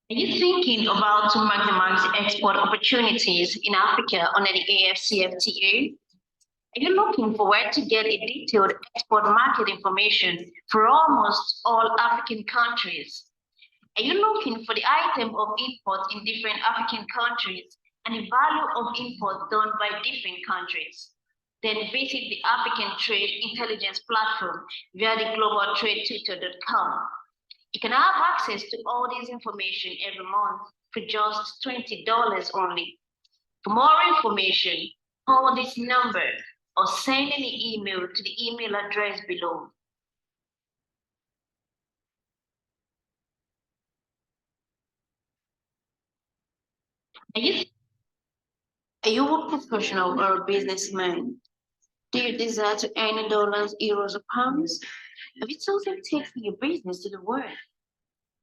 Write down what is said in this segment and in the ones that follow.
Are you thinking about to maximize export opportunities in Africa under the AfCFTA? Are you looking for where to get a detailed export market information for almost all African countries? Are you looking for the item of import in different African countries and the value of import done by different countries? Then visit the African Trade Intelligence Platform via the globaltradetutor.com. You can have access to all this information every month for just $20 only. For more information, call this number or send an email to the email address below. Are you a professional or a businessman? Do you desire to earn dollars, euros, or pounds? Have you chosen taking your business to the world?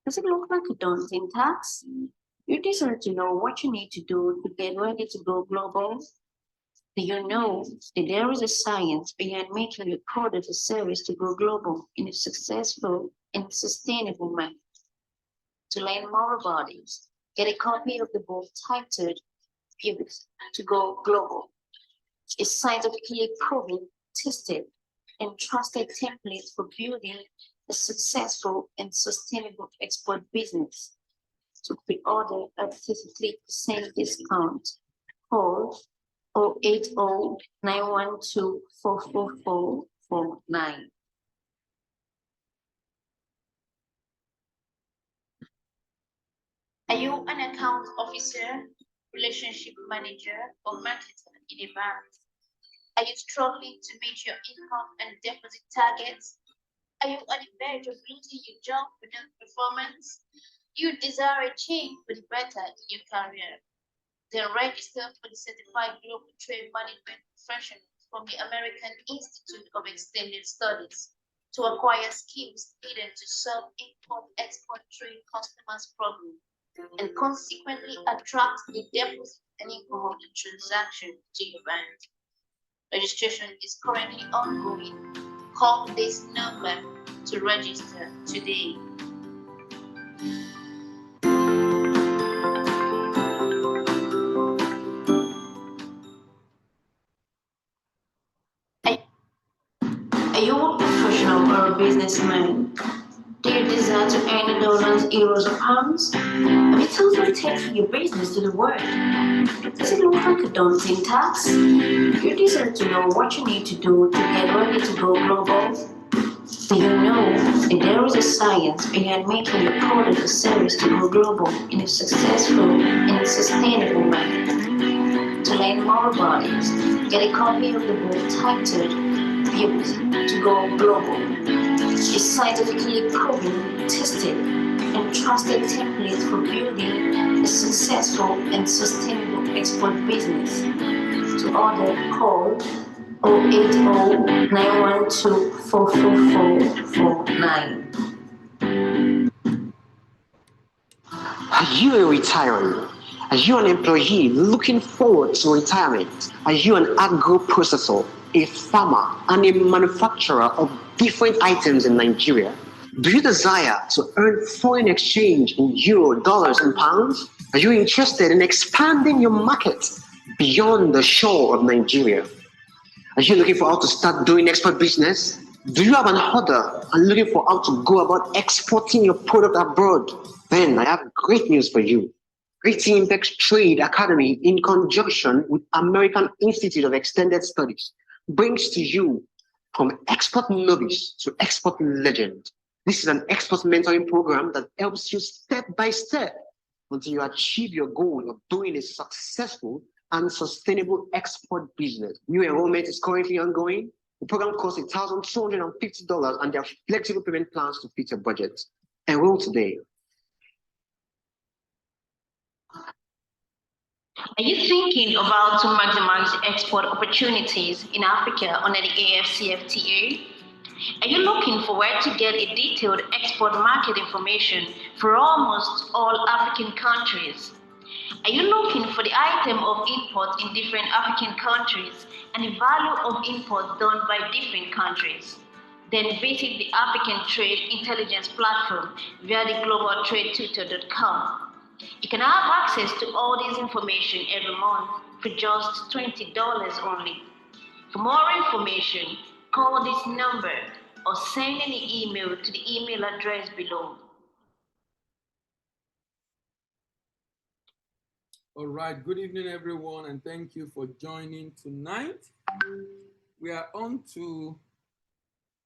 Does it look like a daunting task? You desire to know what you need to do to get ready to go global? Do you know that there is a science behind making your product or service to go global in a successful and sustainable manner? To learn more about it, get a copy of the book titled Pivot to Go Global. A scientifically proven, tested, and trusted template for building a successful and sustainable export business. To pre-order at 33% discount, call 080-912-44449. Are you an account officer, relationship manager, or marketer in a bank? Are you struggling to meet your income and deposit targets? Are you on the verge of losing your job without performance? You desire a change for the better in your career. Then register for the Certified Global Trade Management Professionals from the American Institute of Extended Studies to acquire skills needed to solve import-export trade customers' problems and consequently attract the deposit and income of the transaction to your bank. Registration is currently ongoing. Call this number to register today. Are you a professional or a businessman? Do you desire to earn dollars, euros, or pounds? Have you chosen taking your business to the world? Does it look like a daunting task? You desire to know what you need to do to get ready to go global? Do you know that there is a science behind making your product or service to go global in a successful and sustainable manner? To learn more about it, get a copy of the book titled Pivot to Go Global. A scientifically proven, tested, and trusted template for building a successful and sustainable export business. To order, call 080-912-44449. Are you a retiree? Are you an employee looking forward to retirement? Are you an agro processor, a farmer, and a manufacturer of different items in Nigeria? Do you desire to earn foreign exchange in euro, dollars, and pounds? Are you interested in expanding your market beyond the shore of Nigeria? Are you looking for how to start doing export business? Do you have an order and looking for how to go about exporting your product abroad? Then I have great news for you. Great Impex Trade Academy, in conjunction with American Institute of Extended Studies, brings to you from export novice to export legend. This is an export mentoring program that helps you step by step until you achieve your goal of doing a successful and sustainable export business. New enrollment is currently ongoing. The program costs $1,250 and there are flexible payment plans to fit your budget. Enroll today. Are you thinking about to maximize export opportunities in Africa under the AfCFTA? Are you looking for where to get a detailed export market information for almost all African countries? Are you looking for the item of import in different African countries and the value of import done by different countries? Then visit the African Trade Intelligence Platform via the globaltradetutor.com. You can have access to all this information every month for just $20 only. For more information, call this number or send an email to the email address below. All right, good evening, everyone, and thank you for joining tonight. We are on to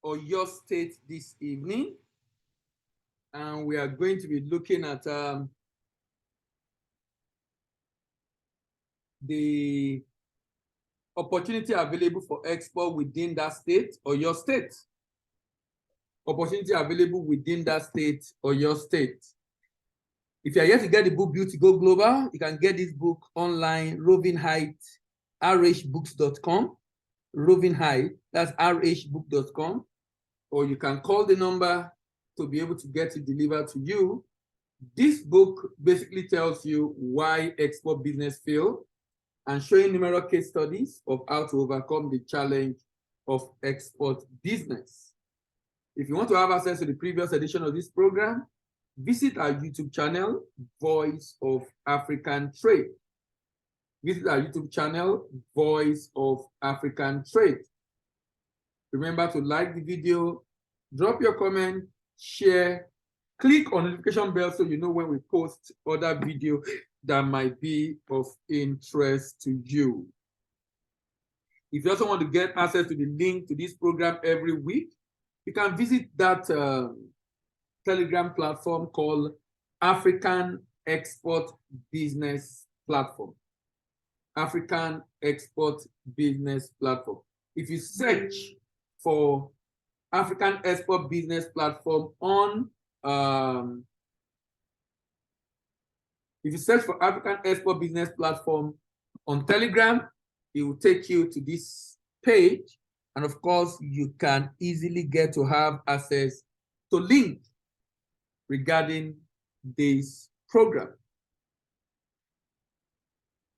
Oyo State this evening, and we are going to be looking at the opportunity available for export within that state or your state. Opportunity available within that state or your state. If you are yet to get the book Beauty Go Global, you can get this book online, Roving Height, rhbooks.com. Roving Height, that's rhbook.com. Or you can call the number to be able to get it delivered to you. This book basically tells you why export business fail and showing numerous case studies of how to overcome the challenge of export business. If you want to have access to the previous edition of this program, visit our YouTube channel, Voice of African Trade. Visit our YouTube channel, Voice of African Trade. Remember to like the video, drop your comment, share, click on the notification bell so you know when we post other videos that might be of interest to you. If you also want to get access to the link to this program every week, you can visit that Telegram platform called African Export Business Platform. African Export Business Platform. If you search for African Export Business Platform on if you search for African Export Business Platform on Telegram, it will take you to this page. And of course, you can easily get to have access to link regarding this program.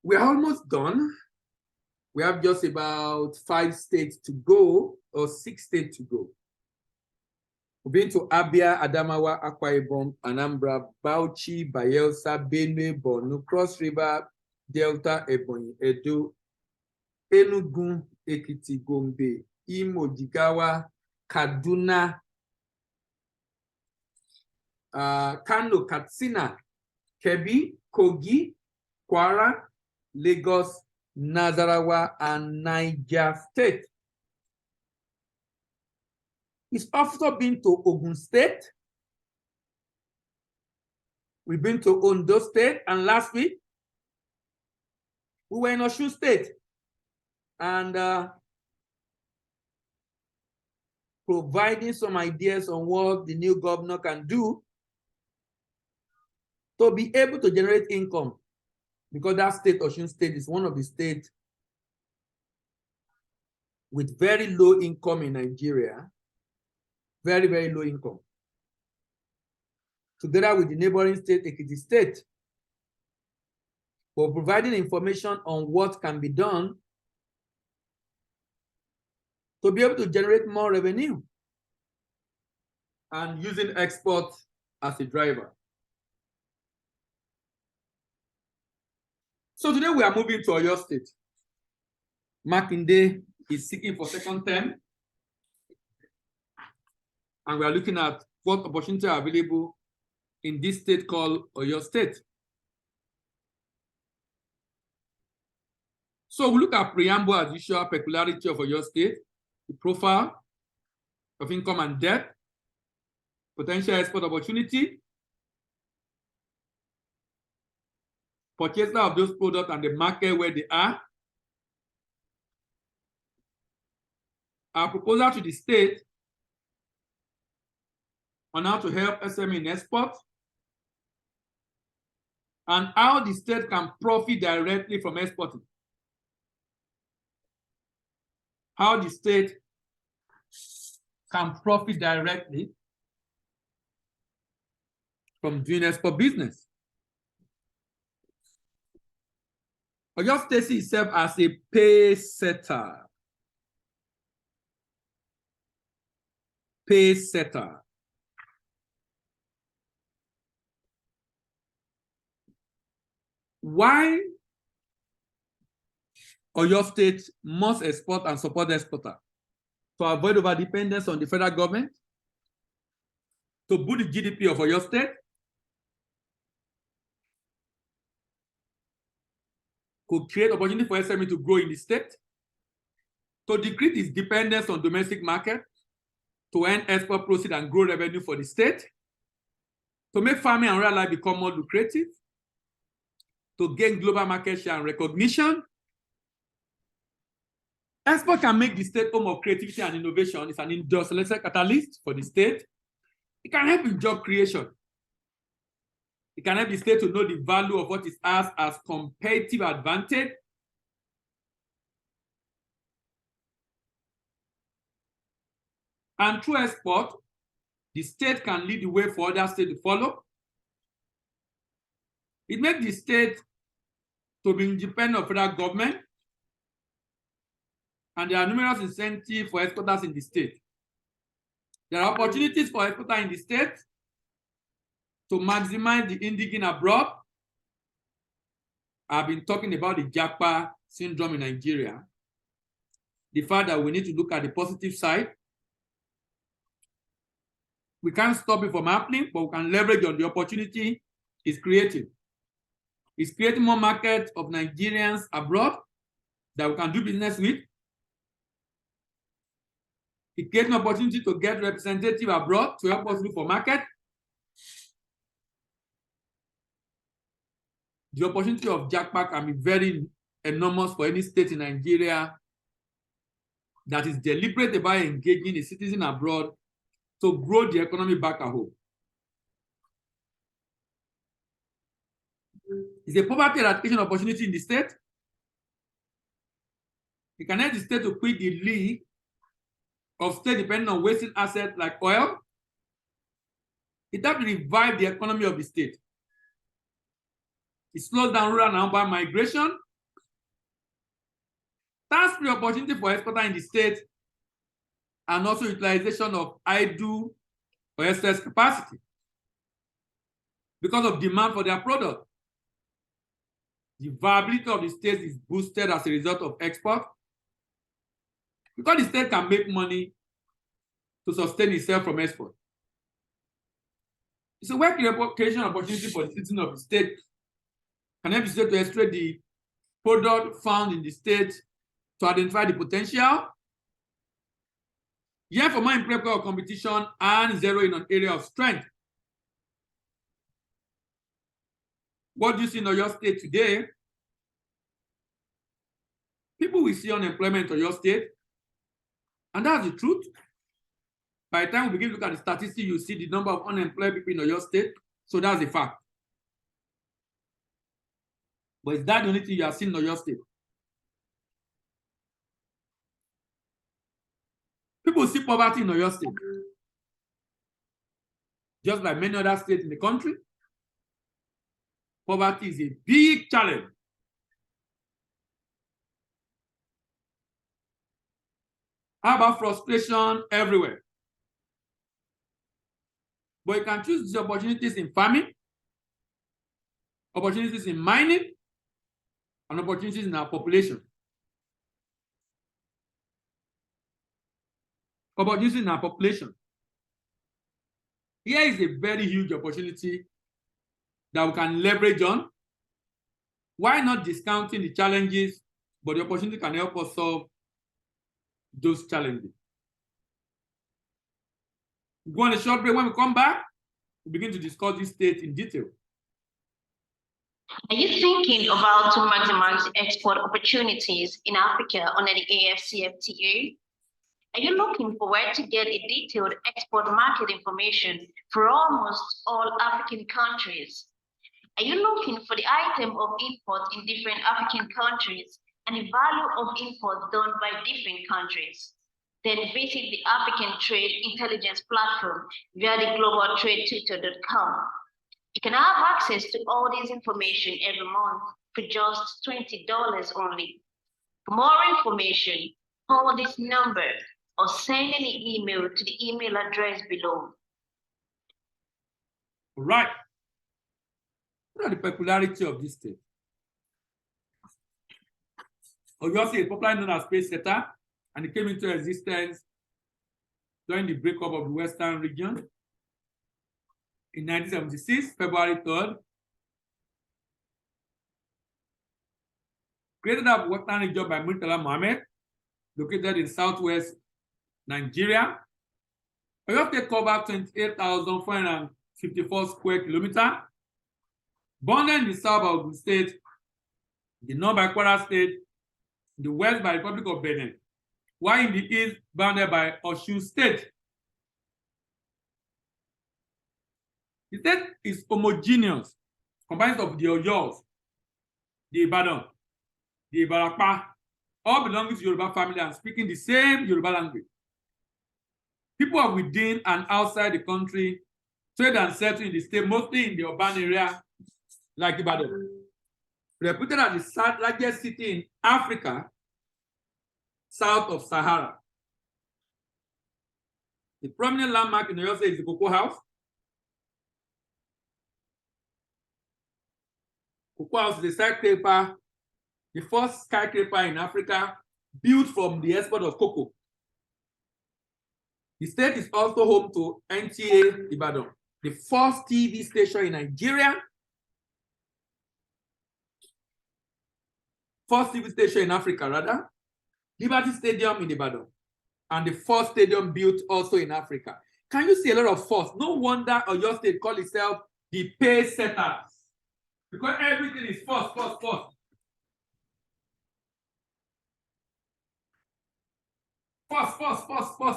We're almost done. We have just about 5 states to go, or 6 states to go. We've been to Abia, Adamawa, Akwa Ibom, Anambra, Bauchi, Bayelsa, Benue, Borno, Cross River, Delta, Ebonyi, Edo, Enugu, Ekiti, Gombe, Imo, Jigawa, Kaduna, Kano, Katsina, Kebbi, Kogi, Kwara, Lagos, Nasarawa, and Niger State. It's also been to Ogun State. We've been to Ondo State, and last week we were in Osun State, and providing some ideas on what the new governor can do to be able to generate income, because that state, Osun State, is one of the states with very low income in Nigeria, very, very low income. Together with the neighboring state, Ekiti State, for providing information on what can be done to be able to generate more revenue and using export as a driver. So today we are moving to Oyo State. Makinde is seeking for second term, and we are looking at what opportunities are available in this state called Oyo State. So we look at preamble as usual, peculiarity of Oyo State, the profile of income and debt, potential export opportunity, purchaser of those products and the market where they are, our proposal to the state on how to help SME in export, and how the state can profit directly from exporting. How the state can profit directly from doing export business. Oyo State sees itself as a pace setter. Pace setter. Why Oyo State must export and support the exporter? To avoid overdependence on the federal government, to boost the GDP of Oyo State, could create opportunity for SME to grow in the state, to decrease its dependence on domestic market, to earn export proceeds and grow revenue for the state, to make farming and rural life become more lucrative, to gain global market share and recognition. Export can make the state home of creativity and innovation. It's an industrial catalyst for the state. It can help in job creation. It can help the state to know the value of what it has as competitive advantage. And through export, the state can lead the way for other states to follow. It makes the state to be independent of federal government. And there are numerous incentives for exporters in the state. There are opportunities for exporters in the state to maximize the indigenous abroad. I've been talking about the Japa syndrome in Nigeria. The fact that we need to look at the positive side. We can't stop it from happening, but we can leverage on the opportunity it's creating. It's creating more markets of Nigerians abroad that we can do business with. It creates an opportunity to get representative abroad to help us look for market. The opportunity of jackpot can be very enormous for any state in Nigeria that is deliberate about engaging a citizen abroad to grow the economy back at home. It's a poverty eradication opportunity in the state. It can help the state to quit the league of state depending on wasting assets like oil. It helps revive the economy of the state. It slows down rural and urban migration. Tax-free opportunity for exporters in the state, and also utilization of idle or excess capacity because of demand for their product. The viability of the state is boosted as a result of export because the state can make money to sustain itself from export. It's a work creation opportunity for the citizens of the state. Can help the state to extract the product found in the state to identify the potential. Yeah, for more empirical competition and zero in an area of strength. What do you see in your state today? People will see unemployment in your state, and that's the truth. By the time we begin to look at the statistics, you see the number of unemployed people in your state. So that's a fact. But is that the only thing you are seeing in your state? People see poverty in your state. Just like many other states in the country, poverty is a big challenge. How about frustration everywhere? But you can choose the opportunities in farming, opportunities in mining, and opportunities in our population. Opportunities in our population. Here is a very huge opportunity that we can leverage on. Why not discounting the challenges, but the opportunity can help us solve those challenges. We go on a short break. When we come back, we begin to discuss this state in detail. Are you thinking about to maximize export opportunities in Africa under the AfCFTA? Are you looking for where to get a detailed export market information for almost all African countries? Are you looking for the item of import in different African countries and the value of imports done by different countries? Then visit the African Trade Intelligence Platform via the globaltradetwitter.com. You can have access to all this information every month for just $20 only. For more information, call this number or send an email to the email address below. All right. What are the peculiarity of this state? Oyo State, popularly known as Pacesetter, and it came into existence during the breakup of the Western region in 1976, February 3rd. Created up Western region by Murtala Mohammed, located in southwest Nigeria. Oyo State covers 28,454 square kilometers, bounded in the south by Ogun State, the north by Kwara State, the west by Republic of Benin, while in the east bounded by Osun State. The state is homogeneous, comprised of the Oyos, the Ibadan, the Ibarapa, all belonging to Yoruba family and speaking the same Yoruba language. People are within and outside the country trade and settle in the state, mostly in the urban area like Ibadan. Reputed as the third largest city in Africa, south of Sahara. The prominent landmark in Oyo State is the Cocoa House. Cocoa House is a skyscraper, the first skyscraper in Africa built from the export of cocoa. The state is also home to NTA Ibadan, the first TV station in Nigeria, first TV station in Africa, rather, Liberty Stadium in Ibadan, and the first stadium built also in Africa. Can you see a lot of force? No wonder Oyo State call itself the pace setters, because everything is force.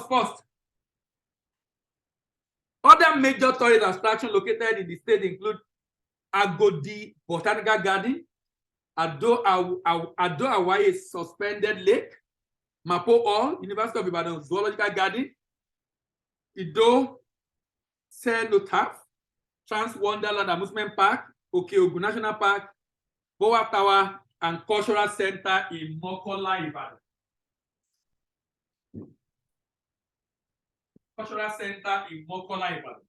First. Other major tourist attractions located in the state include Agodi Botanical Garden, Ado Awaye Suspended Lake, Mapo Hall, University of Ibadan Zoological Garden, Ido Cenotaph, Trans Wonderland Amusement Park, Okeogun National Park, Bowa Tower, and Cultural Center in Mokola, Ibadan. Cultural Center in Mokola, Ibadan.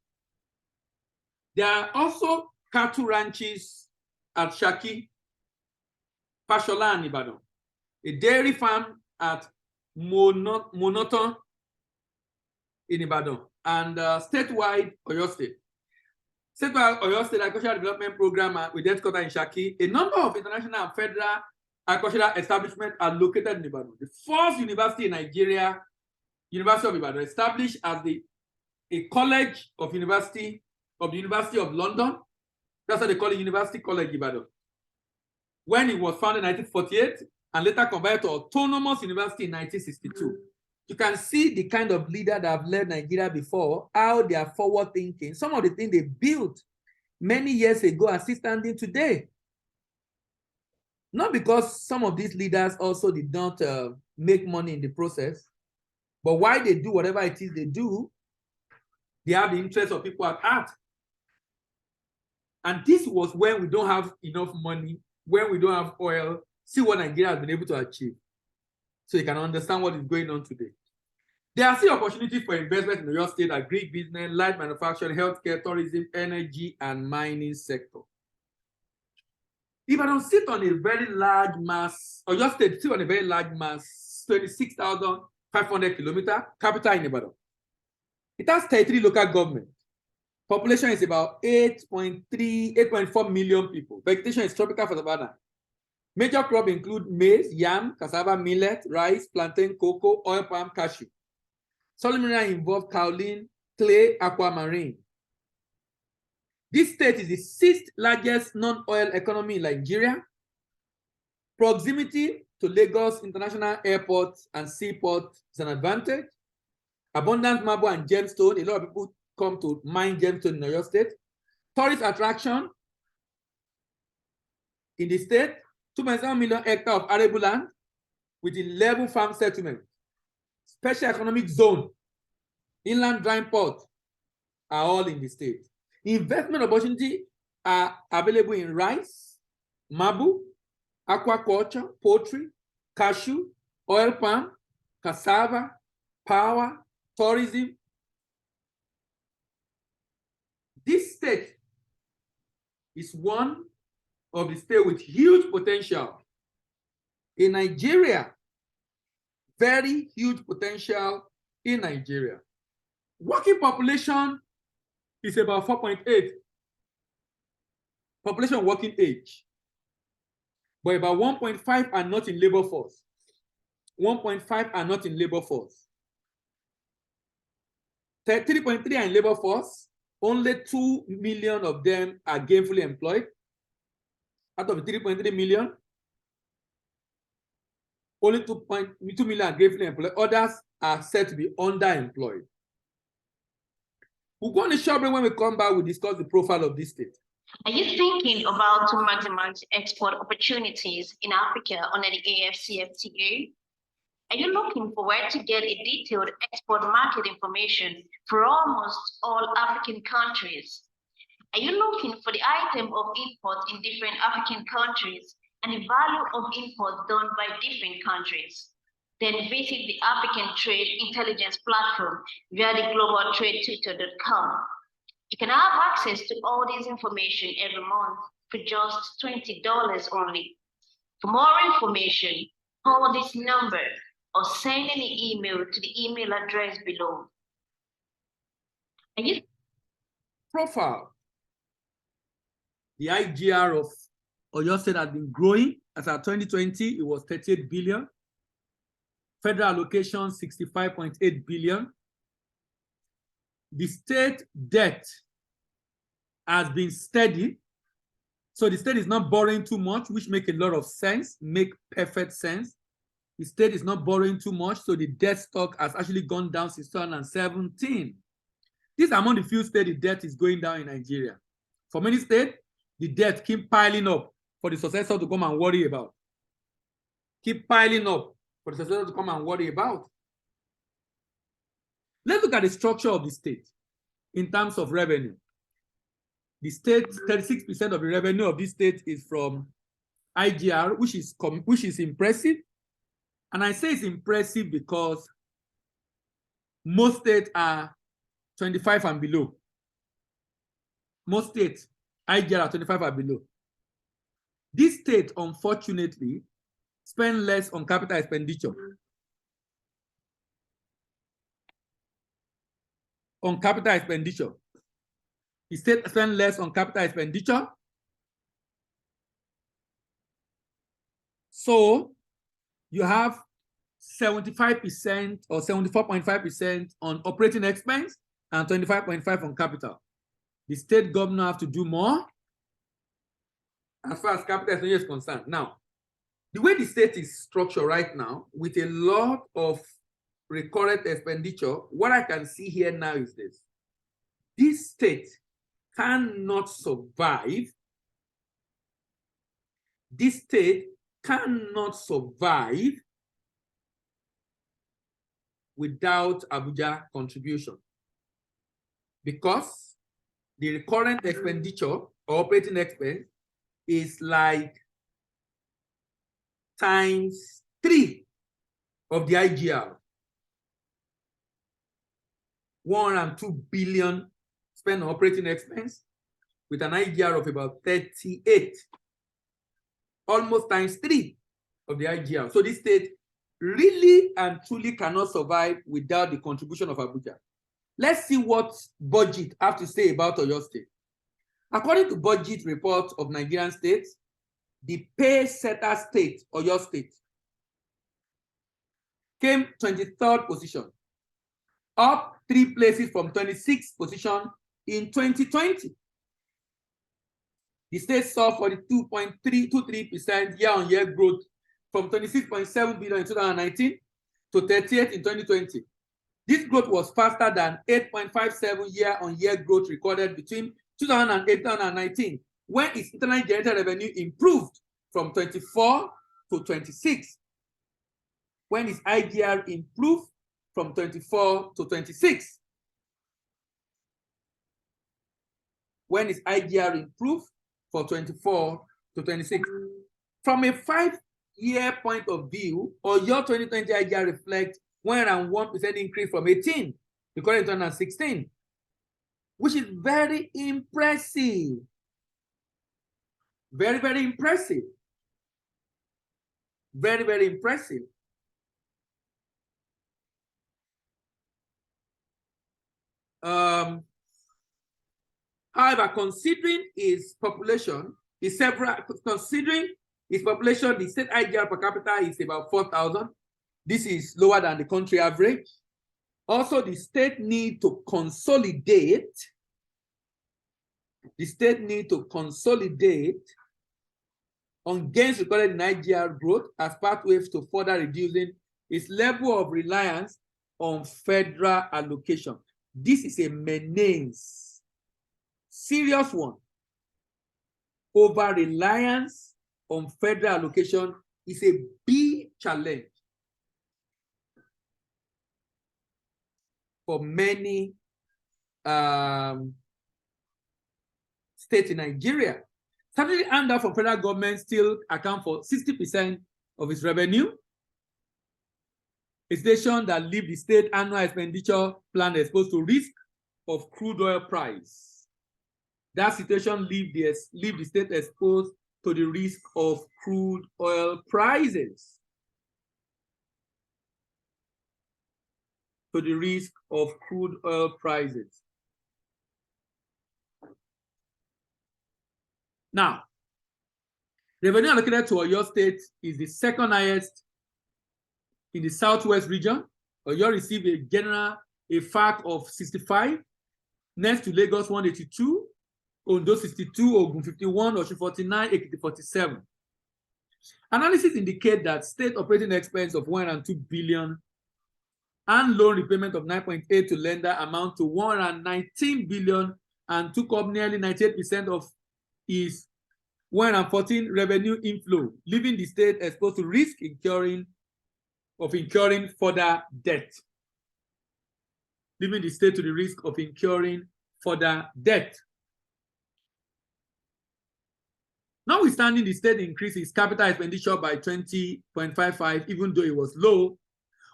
There are also cattle ranches at Shaki, Fashola, and Ibadan. A dairy farm at Monoton in Ibadan, and statewide Oyo State. Statewide Oyo State Agricultural Development Program with headquarters in Shaki. A number of international and federal agricultural establishments are located in Ibadan. The first university in Nigeria, University of Ibadan, established as a college of the University of London. That's what they call it, University College Ibadan. When it was founded in 1948 and later converted to Autonomous University in 1962. You can see the kind of leader that have led Nigeria before, how they are forward thinking. Some of the things they built many years ago are still standing today. Not because some of these leaders also did not make money in the process, but why they do whatever it is they do, they have the interest of people at heart. And this was when we don't have enough money, when we don't have oil. See what Nigeria has been able to achieve, so you can understand what is going on today. There are still opportunities for investment in Oyo State, agribusiness, light manufacturing, healthcare, tourism, energy, and mining sector. Ibadan sit on a very large mass, Oyo State sit on a very large mass, 26,500 kilometers, capital in Ibadan. It has 33 local governments. Population is about 8.4 million people. Vegetation is tropical for savanna. Major crops include maize, yam, cassava, millet, rice, plantain, cocoa, oil palm, cashew. Soil mineral involve kaolin, clay, aquamarine. This state is the sixth largest non-oil economy in Nigeria. Proximity to Lagos International Airport and Seaport is an advantage. Abundant marble and gemstone. A lot of people come to mine gemstone in Oyo State. Tourist attraction in the state. 2.7 million hectares of arable land with 11 farm settlements. Special economic zone, inland drying port are all in the state. Investment opportunities are available in rice, marble, aquaculture, poultry, cashew, oil palm, cassava, power, tourism. This state is one of the states with huge potential In Nigeria, very huge potential in Nigeria. Working population is about 4.8. Population working age. But about 1.5 are not in labor force. 1.5 are not in labor force. 3.3 are in labor force. Only 2 million of them are gainfully employed. Out of the 3.3 million, only 2.2 million are gainfully employed. Others are said to be underemployed. We'll go on a short break. When we come back, we'll discuss the profile of this state. Are you thinking about to maximize export opportunities in Africa under the AfCFTA? Are you looking for where to get a detailed export market information for almost all African countries? Are you looking for the item of import in different African countries and the value of import done by different countries? Then visit the African Trade Intelligence Platform via the globaltradetwitter.com. You can have access to all this information every month for just $20 only. For more information, call this number or send an email to the email address below. Profile. The IGR of Oyo State has been growing. As of 2020, it was 38 billion. Federal allocation, 65.8 billion. The state debt has been steady. So the state is not borrowing too much, which makes a lot of sense, make perfect sense. The state is not borrowing too much, so the debt stock has actually gone down since 2017. This is among the few states the debt is going down in Nigeria. For many states, the debt keep piling up for the successor to come and worry about. Keep piling up for the successor to come and worry about. Let's look at the structure of the state in terms of revenue. The state, 36% of the revenue of this state is from IGR, which is impressive. And I say it's impressive because most states are 25 and below. Most states, IGR are 25 and below. This state, unfortunately, spend less on capital expenditure. On capital expenditure. The state spend less on capital expenditure. So you have 75% or 74.5% on operating expense and 25.5% on capital. The state governor have to do more as far as capital expenditure is concerned. Now, the way the state is structured right now, with a lot of recurrent expenditure, what I can see here now is this. This state cannot survive. This state cannot survive without Abuja contribution, because the recurrent expenditure or operating expense is like ×3 of the IGR. 102 billion spent on operating expense with an IGR of about 38, almost ×3 of the IGR. So this state really and truly cannot survive without the contribution of Abuja. Let's see what budget have to say about Oyo State. According to budget report of Nigerian states, the pay setter state, Oyo State, came 23rd position, up 3 places from 26th position in 2020. The state saw 42.323% year-on-year growth from 26.7 billion in 2019 to 38 in 2020. This growth was faster than 8.57 year-on-year growth recorded between 2008 and 2019, when its internally generated revenue improved from 24 to 26, when its IGR improved from 24 to 26. When its IGR improved from 24 to 26. From a 5-year point of view, or your 2020 IGR reflects 101% increase from 18, recorded in 2016, which is very impressive. Very, very impressive. Very, very impressive. However, considering its population, the state IGR per capita is about 4,000. This is lower than the country average. Also, the state need to consolidate. The state need to consolidate on gains recorded in IGR growth as pathways to further reducing its level of reliance on federal allocation. This is a menace, serious one. Over reliance on federal allocation is a big challenge for many states in Nigeria. Certainly, handout from federal government still account for 60% of its revenue. A station that leave the state annual expenditure plan exposed to risk of crude oil price. That situation leave the state exposed to the risk of crude oil prices. To the risk of crude oil prices. Now, revenue allocated to Oyo State is the second highest in the Southwest region. Oyo received a FAC of 65, next to Lagos 182, Ondo 62, Ogun 51, Osun 49, Ekiti 47. Analysis indicate that state operating expense of 102 billion and loan repayment of 9.8 to lender amount to 119 billion and took up nearly 98% of its 114 revenue inflow, leaving the state exposed to risk incurring further debt. Leaving the state to the risk of incurring further debt. Notwithstanding, the state increased its capital expenditure by 20.55, even though it was low.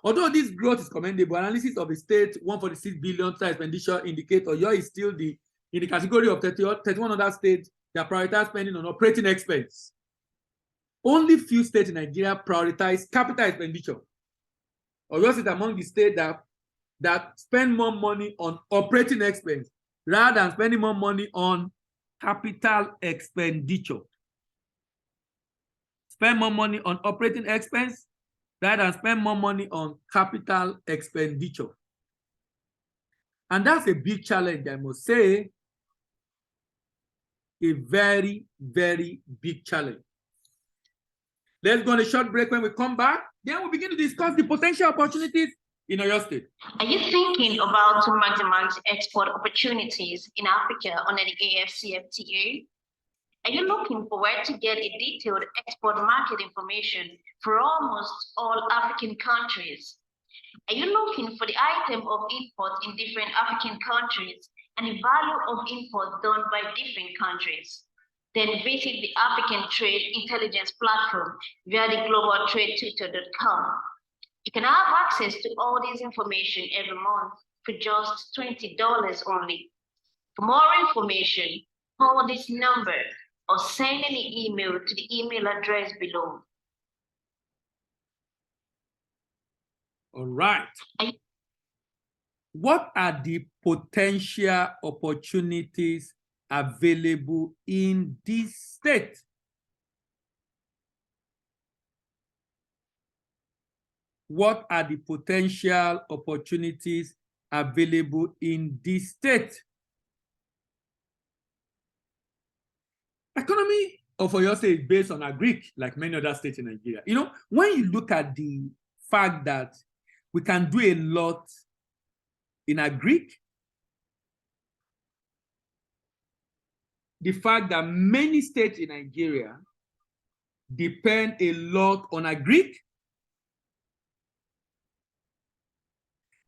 Although this growth is commendable, analysis of the state 146 billion total expenditure indicate Oyo is still in the category of 31 other states that prioritize spending on operating expense. Only few states in Nigeria prioritize capital expenditure. Oyo is among the states that spend more money on operating expense rather than spending more money on capital expenditure. Spend more money on operating expense rather than spend more money on capital expenditure. And that's a big challenge, I must say. A very, very big challenge. Let's go on a short break. When we come back, then we'll begin to discuss the potential opportunities in Oyo State. Are you thinking about to maximize export opportunities in Africa under the AfCFTA? Are you looking for where to get a detailed export market information for almost all African countries? Are you looking for the item of import in different African countries and the value of import done by different countries? Then visit the African Trade Intelligence Platform via the globaltradetwitter.com. You can have access to all this information every month for just $20 only. For more information, call this number or send an email to the email address below. All right. What are the potential opportunities available in this state? What are the potential opportunities available in this state? Economy of Oyo State is based on agric, like many other states in Nigeria. You know, when you look at the fact that we can do a lot in agric, the fact that many states in Nigeria depend a lot on agric,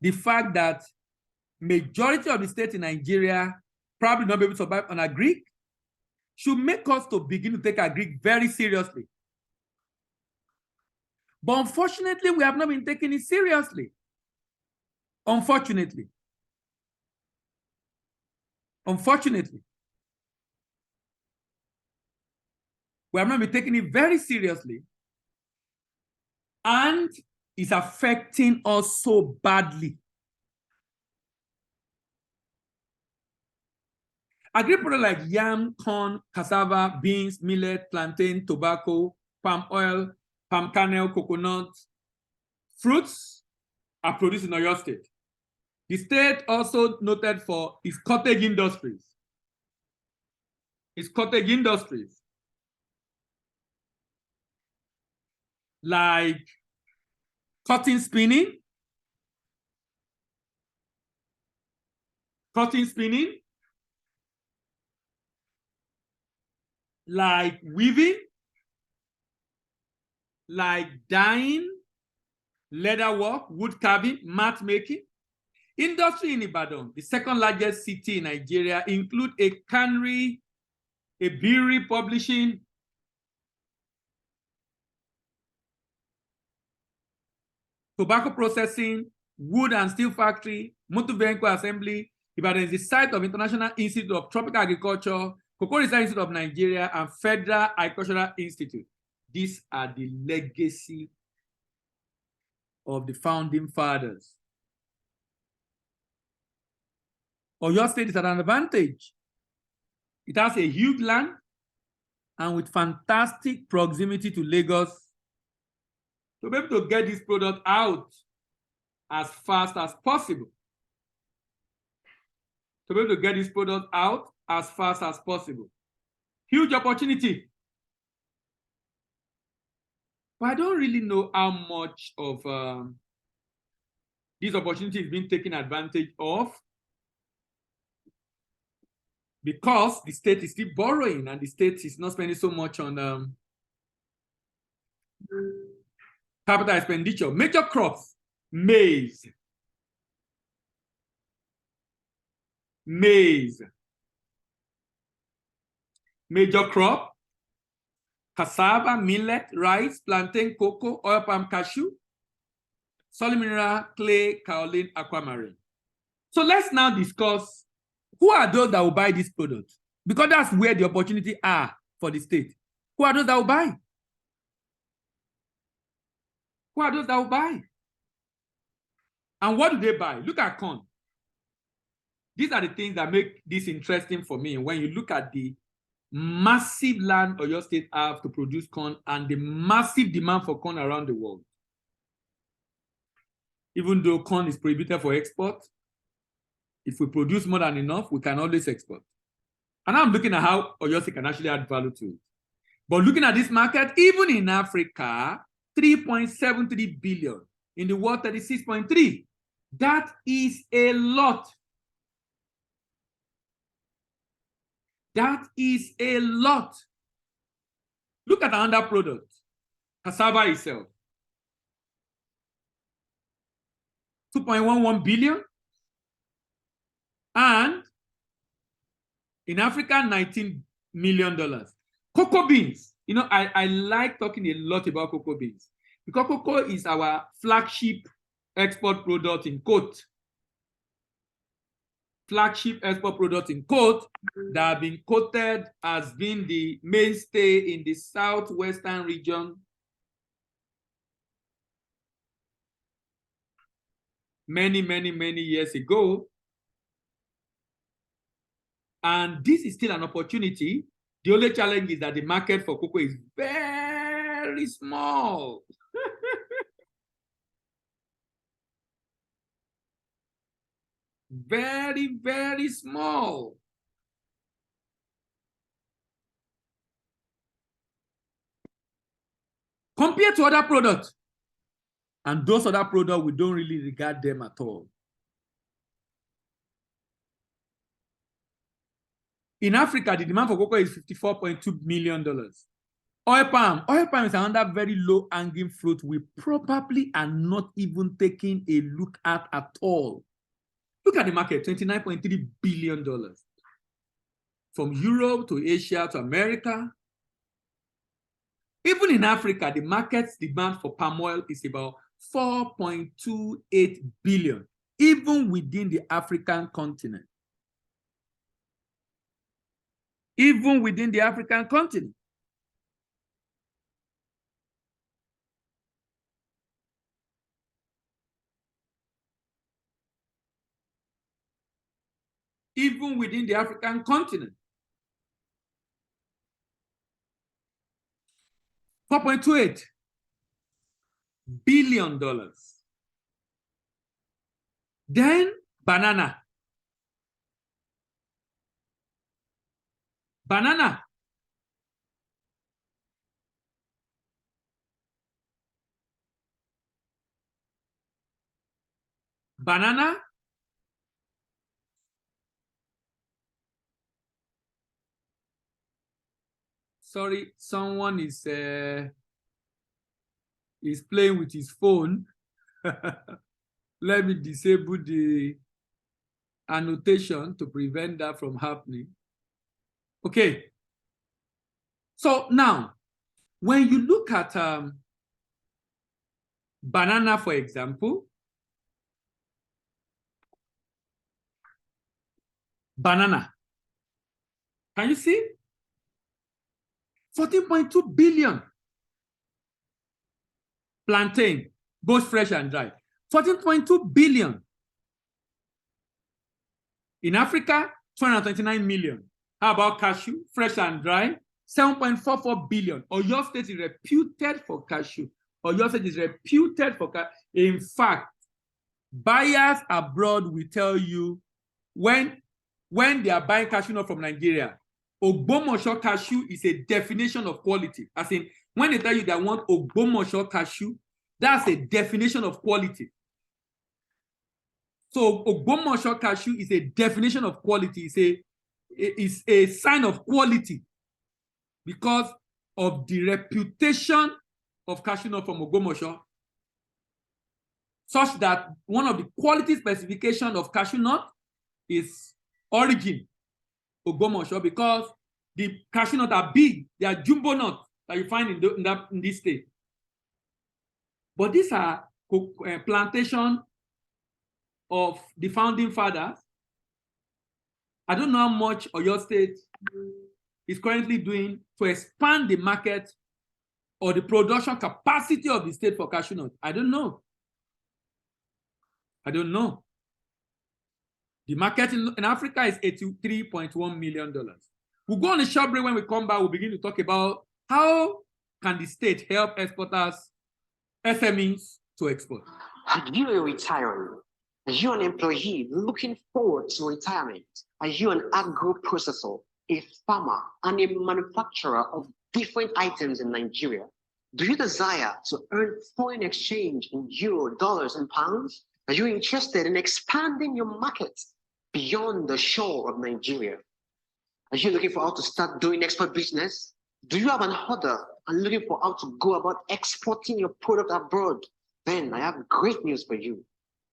the fact that majority of the states in Nigeria probably not be able to survive on agric, should make us to begin to take agric very seriously. But unfortunately, we have not been taking it seriously. Unfortunately. We have not been taking it very seriously. and is affecting us so badly. Agri products like yam, corn, cassava, beans, millet, plantain, tobacco, palm oil, palm kernel, coconut, fruits are produced in Oyo State. The state also noted for its cottage industries. Like cotton spinning, like weaving, like dyeing, leather work, wood carving, mat making. Industry in Ibadan, the second largest city in Nigeria, include a cannery, a brewery publishing, tobacco processing, wood and steel factory, motor vehicle assembly. Ibadan is the site of International Institute of Tropical Agriculture, Cocoa Research Institute of Nigeria, and Federal Agricultural Institute. These are the legacy of the founding fathers. Oyo State is at an advantage. It has a huge land and with fantastic proximity to Lagos, to be able to get this product out as fast as possible. Huge opportunity. But I don't really know how much of this opportunity is being taken advantage of, because the state is still borrowing and the state is not spending so much on capital expenditure. Major crops: maize. Major crop: cassava, millet, rice, plantain, cocoa, oil palm, cashew, solid mineral, clay, kaolin, aquamarine. So let's now discuss who are those that will buy this product, because that's where the opportunity are for the state. Who are those that will buy? And what do they buy? Look at corn. These are the things that make this interesting for me. When you look at the massive land Oyo State have to produce corn and the massive demand for corn around the world. Even though corn is prohibited for export, if we produce more than enough, we can always export. And I'm looking at how Oyo State can actually add value to it. But looking at this market, even in Africa, 3.73 billion. In the world, 36.3. That is a lot. Look at another product, cassava itself. 2.11 billion. And in Africa, $19 million. Cocoa beans. You know, I like talking a lot about cocoa beans because cocoa is our flagship export product in quote. That have been quoted as being the mainstay in the southwestern region many years ago. And this is still an opportunity. The only challenge is that the market for cocoa is very small. Very small. Compared to other products. And those other products, we don't really regard them at all. In Africa, the demand for cocoa is $54.2 million. Oil palm is another very low hanging fruit we probably are not even taking a look at all. Look at the market, $29.3 billion. From Europe to Asia to America. Even in Africa, the market's demand for palm oil is about 4.28 billion, even within the African continent. even within the African continent. $4.28 billion. Then banana. Banana. Banana. Sorry, someone is playing with his phone. Let me disable the annotation to prevent that from happening. Okay. So now, when you look at banana, for example, banana, can you see? 14.2 billion. Plantain, both fresh and dry, 14.2 billion. In Africa, 229 million. How about cashew, fresh and dry? 7.44 billion. Oyo State is reputed for cashew. Oyo State is reputed for cashew. In fact, buyers abroad will tell you when they are buying cashew nut from Nigeria, Ogbomosho cashew is a definition of quality. As in, when they tell you they want Ogbomosho cashew, that's a definition of quality. So Ogbomosho cashew is a definition of quality. It's a sign of quality because of the reputation of cashew nut from Ogbomosho, such that one of the quality specifications of cashew nut is origin, Ogbomosho, because the cashew nuts are big. They are jumbo nuts that you find in this state. But these are plantation of the founding fathers. I don't know how much Oyo State is currently doing to expand the market or the production capacity of the state for cashew nuts. I don't know. I don't know. The market in Africa is $83.1 million. We'll go on a short break. When we come back, we'll begin to talk about how can the state help exporters, SMEs to export. Are you a retiree? Are you an employee looking forward to retirement? Are you an agro processor, a farmer, and a manufacturer of different items in Nigeria? Do you desire to earn foreign exchange in euro, dollars, and pounds? Are you interested in expanding your market beyond the shore of Nigeria? Are you looking for how to start doing export business? Do you have an order and looking for how to go about exporting your product abroad? Then I have great news for you.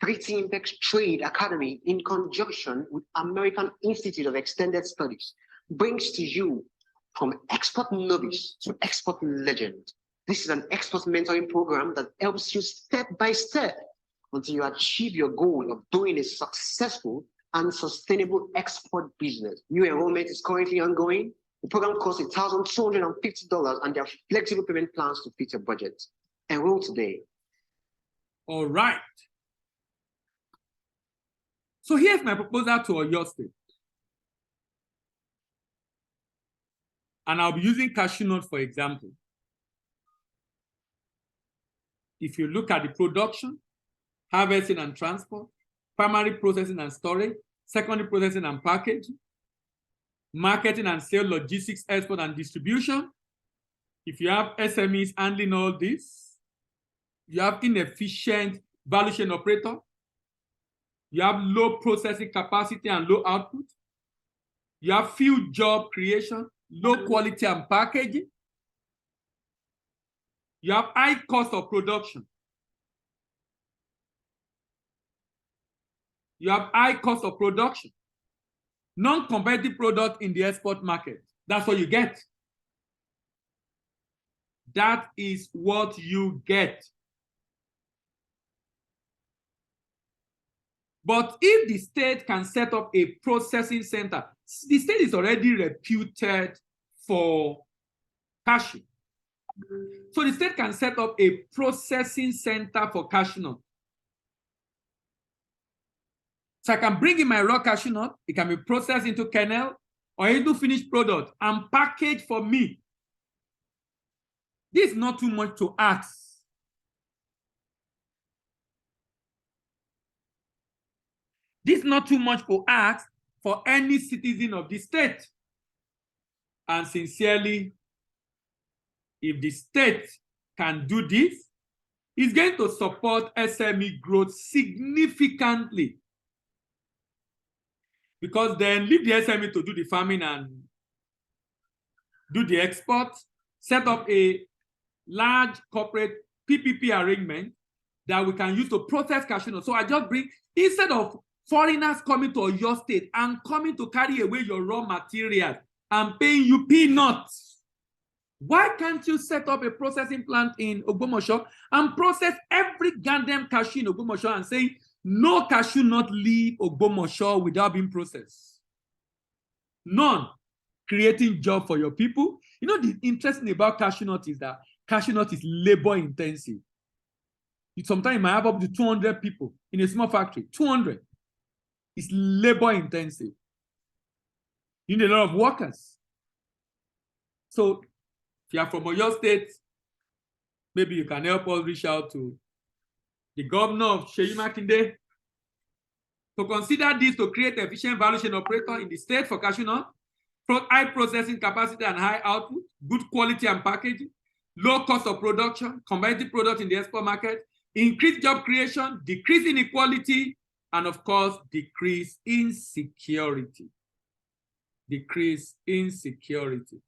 Pretty Impex Trade Academy, in conjunction with American Institute of Extended Studies, brings to you from export novice to export legend. This is an export mentoring program that helps you step by step until you achieve your goal of doing a successful and sustainable export business. New enrollment is currently ongoing. The program costs $1,250 and there are flexible payment plans to fit your budget. Enroll today. All right. So here's my proposal to Oyo State. And I'll be using cashew nut for example. If you look at the production, harvesting and transport, primary processing and storage, secondary processing and packaging, marketing and sale, logistics, export and distribution. If you have SMEs handling all this, you have inefficient value chain operator, you have low processing capacity and low output, you have few job creation, low quality and packaging, you have high cost of production, you have high cost of production, non-competitive product in the export market. That's what you get. That is what you get. But if the state can set up a processing center, the state is already reputed for cashew. So the state can set up a processing center for cashew nut. So I can bring in my raw cashew nut, it can be processed into kernel or into finished product and packaged for me. This is not too much to ask. This is not too much to ask for any citizen of the state. And sincerely, if the state can do this, it's going to support SME growth significantly. Because then leave the SME to do the farming and do the export, set up a large corporate PPP arrangement that we can use to process cashew nuts. So I just bring, instead of foreigners coming to your state and coming to carry away your raw materials and paying you peanuts, why can't you set up a processing plant in Ogbomoso and process every goddamn cashew in Ogbomoso and say, no cashew nut leave Ogbomoso without being processed? None. Creating job for your people. You know, the interesting about cashew nut is that cashew nut is labor intensive. Sometimes you might have up to 200 people in a small factory. 200. It's labor intensive. You need a lot of workers. So if you are from your state, maybe you can help us reach out to the governor of Seyi Makinde to consider this to create efficient value chain operator in the state for cashew nut, high processing capacity and high output, good quality and packaging, low cost of production, competitive product in the export market, increase job creation, decrease inequality, and of course, decrease insecurity. Decrease insecurity.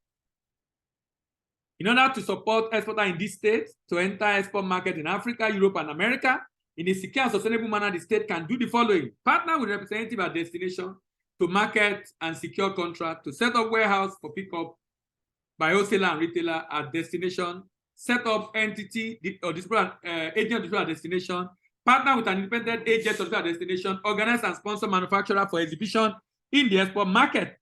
In order to support exporters in this state to enter export market in Africa, Europe, and America, in a secure and sustainable manner, the state can do the following: partner with representative at destination to market and secure contract, to set up warehouse for pickup by wholesaler and retailer at destination, set up entity or agent at destination, partner with an independent agent at destination, organize and sponsor manufacturer for exhibition in the export market.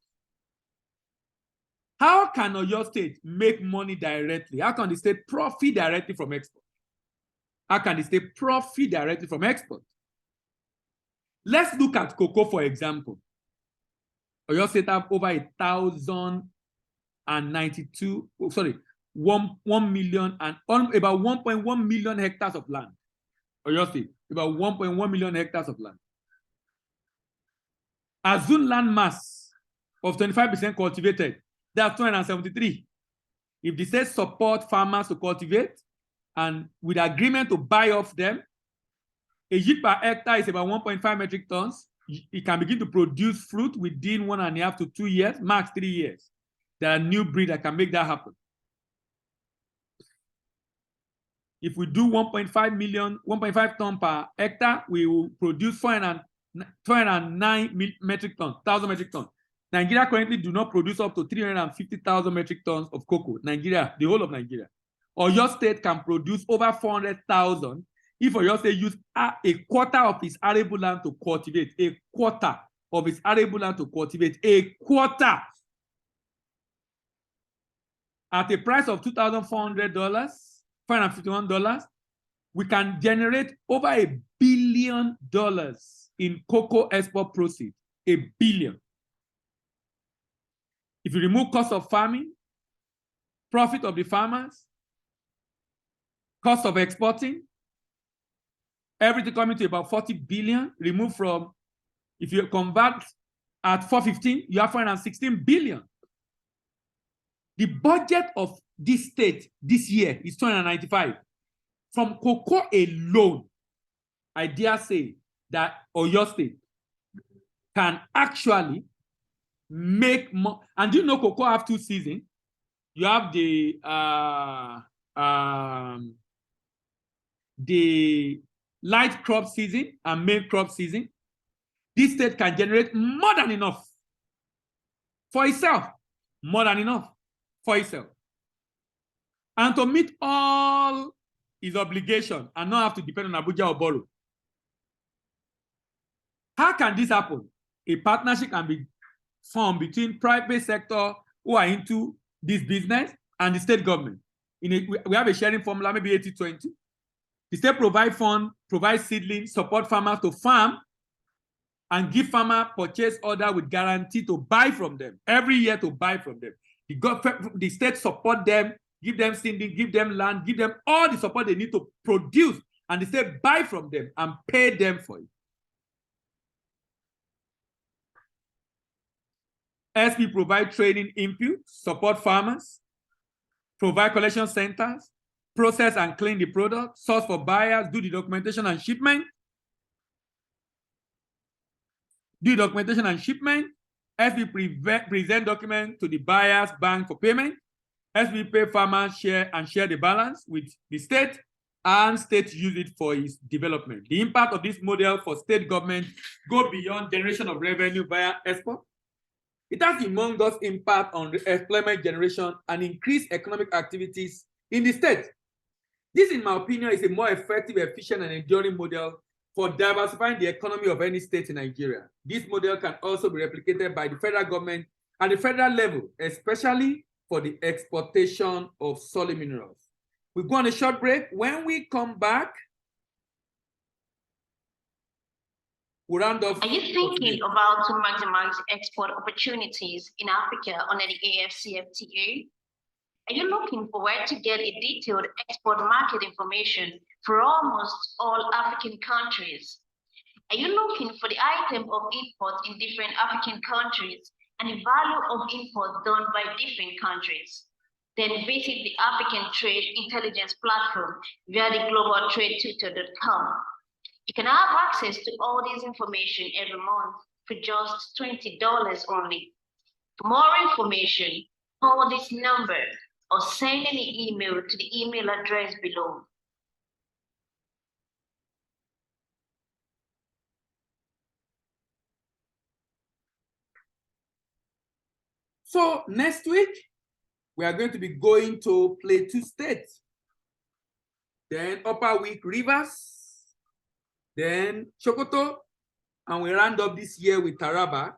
How can your state make money directly? How can the state profit directly from export? How can the state profit directly from export? Let's look at cocoa, for example. Oyo State have over 1,092, sorry, 1 million and about 1.1 million hectares of land. Oyo State, about 1.1 million hectares of land. Assume land mass of 25% cultivated, that's 273. If the state support farmers to cultivate and with agreement to buy off them, a yield per hectare is about 1.5 metric tons. It can begin to produce fruit within 1.5 to 2 years, max 3 years. There are new breeds that can make that happen. If we do 1.5 tons per hectare, we will produce 409 metric tons, 1,000 metric tons. Nigeria currently do not produce up to 350,000 metric tons of cocoa. Nigeria, the whole of Nigeria. Or your state can produce over 400,000 if your state use a quarter of its arable land to cultivate. A quarter of its arable land to cultivate. A quarter. At a price of $2,400, $551, we can generate over $1 billion in cocoa export proceeds. $1 billion. If you remove cost of farming, profit of the farmers, cost of exporting, everything coming to about 40 billion, remove from, if you convert at 415, you have 416 billion. The budget of this state this year is 295. From cocoa alone, I dare say that Oyo State can actually make more. And you know cocoa have 2 seasons. You have the light crop season and main crop season. This state can generate more than enough for itself. More than enough for itself. And to meet all his obligations and not have to depend on Abuja or borrow. How can this happen? A partnership can be formed between private sector who are into this business and the state government. We have a sharing formula, maybe 80-20. The state provide fund, provide seedlings, support farmers to farm. and give farmer purchase order with guarantee to buy from them every year to buy from them. The state support them, give them seeding, give them land, give them all the support they need to produce, and the state buy from them and pay them for it. SP provide training input, support farmers, provide collection centers, process and clean the product, source for buyers, do the documentation and shipment. SP present document to the buyer's bank for payment. SP pay farmers share the balance with the state, and state use it for its development. The impact of this model for state government go beyond generation of revenue via export. It has humongous impact on the employment generation and increased economic activities in the state. This, in my opinion, is a more effective, efficient, and enduring model for diversifying the economy of any state in Nigeria. This model can also be replicated by the federal government at the federal level, especially for the exportation of solid minerals. We go on a short break. When we come back, we'll round off. Are you thinking about to maximize export opportunities in Africa under the AfCFTA? Are you looking for where to get a detailed export market information for almost all African countries? Are you looking for the item of import in different African countries and the value of import done by different countries? Then visit the African Trade Intelligence Platform via the globaltradetutor.com. You can have access to all this information every month for just $20 only. For more information, call this number or send an email to the email address below. So next week, we are going to be going to Plateau State, then Upper Week Rivers, then Sokoto, and we round up this year with Taraba.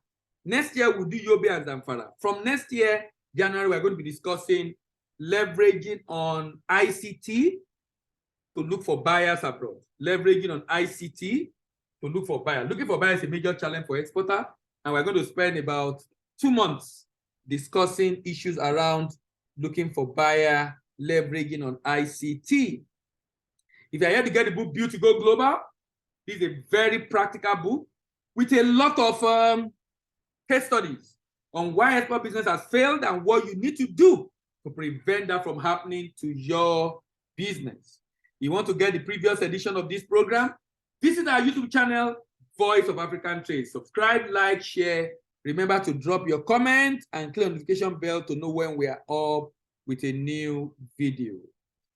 Next year, we'll do Yobe and Zamfara. From next year, January, we're going to be discussing leveraging on ICT to look for buyers abroad. Leveraging on ICT to look for buyers. Looking for buyers is a major challenge for exporter, and we're going to spend about 2 months discussing issues around looking for buyer, leveraging on ICT. If you're here to get the book Build to Go Global, this is a very practical book with a lot of case studies on why export business has failed and what you need to do to prevent that from happening to your business. You want to get the previous edition of this program? Visit our YouTube channel, Voice of African Trade. Subscribe, like, share. Remember to drop your comment and click on the notification bell to know when we are up with a new video.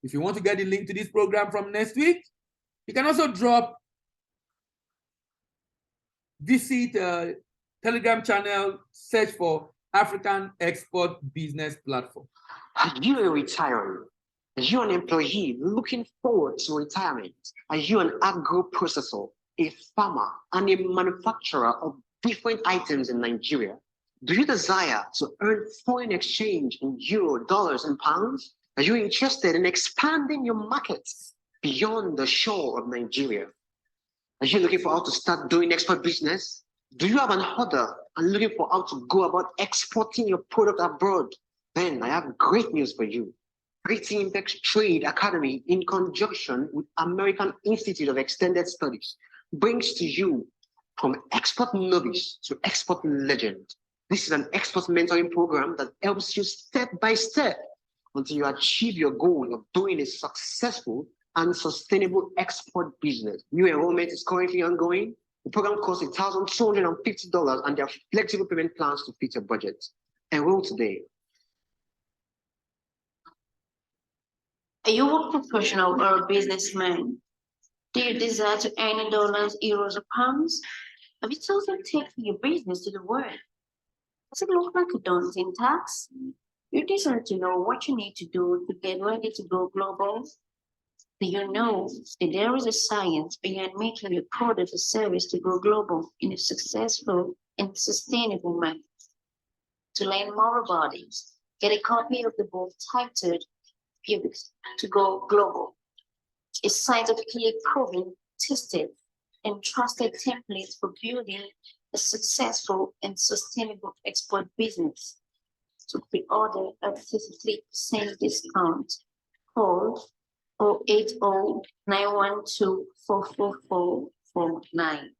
If you want to get the link to this program from next week, you can also visit Telegram channel, search for African Export Business Platform. Are you a retiree? Are you an employee looking forward to retirement? Are you an agro processor, a farmer, and a manufacturer of different items in Nigeria? Do you desire to earn foreign exchange in euro, dollars, and pounds? Are you interested in expanding your markets beyond the shore of Nigeria? Are you looking for how to start doing export business? Do you have an order and looking for how to go about exporting your product abroad? Then I have great news for you. Greeting Impex Trade Academy, in conjunction with American Institute of Extended Studies, brings to you from export novice to export legend. This is an export mentoring program that helps you step by step until you achieve your goal of doing a successful and sustainable export business. New enrollment is currently ongoing. The program costs $1,250 and there are flexible payment plans to fit your budget. Enroll today. Are you a professional or a businessman? Do you desire to earn dollars, euros, or pounds? Have you chosen taking your business to the world? Does it look like a daunting task? You desire to know what you need to do to get ready to go global? Do you know that there is a science behind making a product or service to go global in a successful and sustainable manner? To learn more about it, get a copy of the book titled Impex to Go Global. It's scientifically proven, tested, and trusted templates for building a successful and sustainable export business. To pre-order at 33% discount, call 080-912-44449.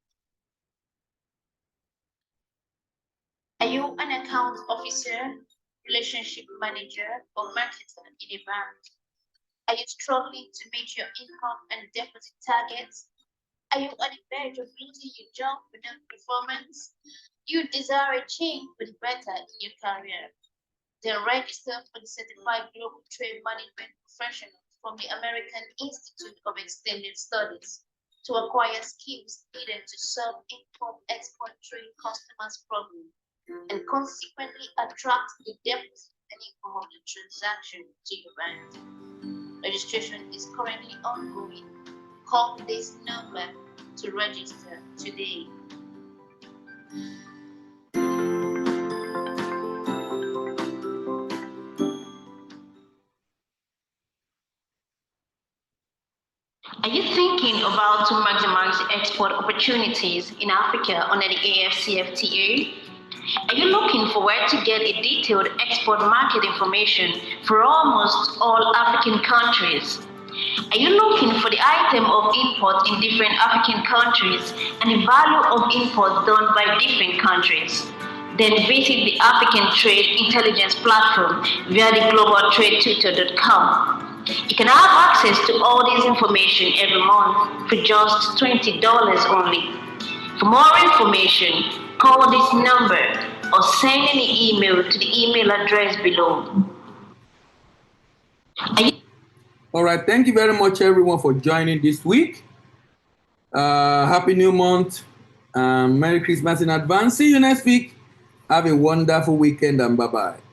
Are you an account officer, relationship manager, or marketer in a bank? Are you struggling to meet your income and deposit targets? Are you on the verge of losing your job without performance? You desire a change for the better in your career. Then register for the Certified Global Trade Management Professional from the American Institute of Extended Studies to acquire skills needed to solve import-export trade customers' problems and consequently attract the deposit and income of the transaction to your bank. Registration is currently ongoing. Call this number to register today. Are you thinking about to maximize export opportunities in Africa under the AfCFTA? Are you looking for where to get a detailed export market information for almost all African countries? Are you looking for the item of import in different African countries and the value of import done by different countries? Then visit the African Trade Intelligence Platform via the globaltradetutor.com. You can have access to all this information every month for just $20 only. For more information, call this number or send an email to the email address below. All right, thank you very much, everyone, for joining this week. Happy New Month. Merry Christmas in advance. See you next week. Have a wonderful weekend and bye-bye.